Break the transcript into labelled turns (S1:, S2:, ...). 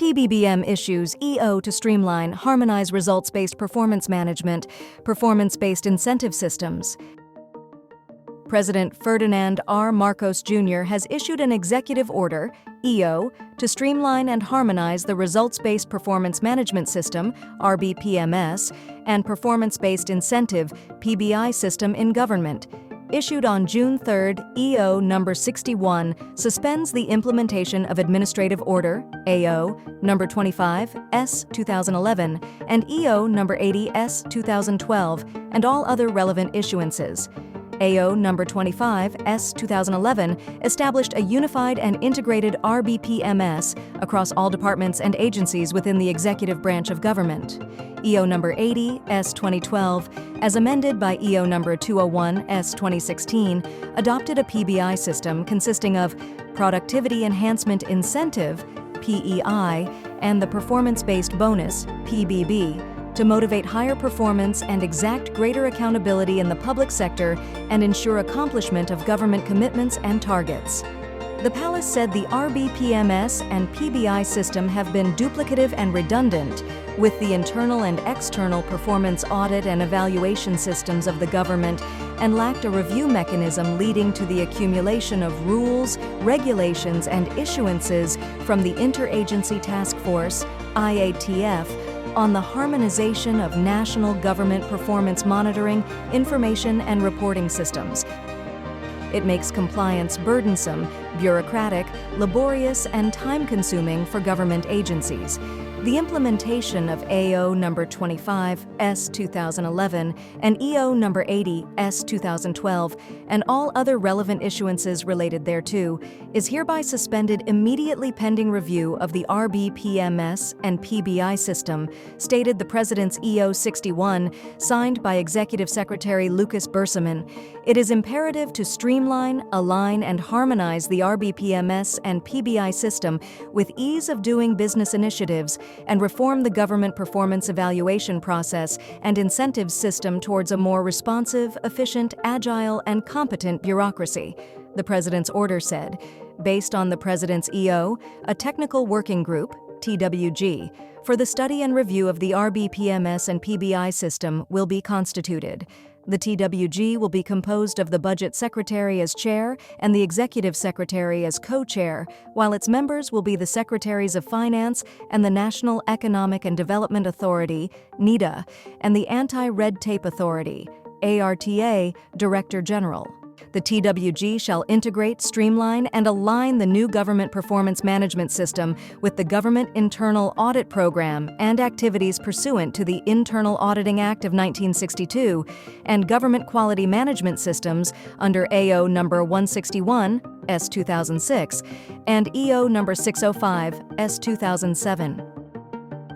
S1: PBBM issues EO to streamline, harmonize results-based performance management, performance-based incentive systems. President Ferdinand R. Marcos Jr. has issued an executive order, EO, to streamline and harmonize the results-based performance management system, RPMS, and performance-based incentive, PBI system in government. Issued on June 3, EO number 61 suspends the implementation of Administrative Order, AO, number 25, S. 2011, and EO number 80, S. 2012, and all other relevant issuances. AO number 25, S. 2011 established a unified and integrated RPMS across all departments and agencies within the executive branch of government. EO number 80, S. 2012, as amended by EO number 201, S. 2016, adopted a PBI system consisting of Productivity Enhancement Incentive, PEI, and the Performance-Based Bonus, PBB, to motivate higher performance and exact greater accountability in the public sector and ensure accomplishment of government commitments and targets. The palace said the RPMS and PBI system have been duplicative and redundant with the internal and external performance audit and evaluation systems of the government and lacked a review mechanism leading to the accumulation of rules, regulations, and issuances from the Interagency Task Force, IATF, on the harmonization of national government performance monitoring, information, and reporting systems. It makes compliance burdensome, bureaucratic, laborious, and time-consuming for government agencies. The implementation of AO number 25, S. 2011, and EO number 80, S. 2012, and all other relevant issuances related thereto, is hereby suspended immediately pending review of the RPMS and PBI system, stated the President's EO 61, signed by Executive Secretary Lucas Bersamin. It is imperative to streamline, align, and harmonize the RPMS and PBI system with ease of doing business initiatives and reform the government performance evaluation process and incentives system towards a more responsive, efficient, agile, and competent bureaucracy, the President's order said. Based on the President's EO, a technical working group, TWG, for the study and review of the RPMS and PBI system will be constituted. The TWG will be composed of the Budget Secretary as chair and the Executive Secretary as co-chair, while its members will be the Secretaries of Finance and the National Economic and Development Authority, NEDA, and the Anti-Red Tape Authority, ARTA, Director General. The TWG shall integrate, streamline, and align the new government performance management system with the Government Internal Audit Program and activities pursuant to the Internal Auditing Act of 1962 and government quality management systems under AO number 161, S. 2006, and EO number 605, S. 2007.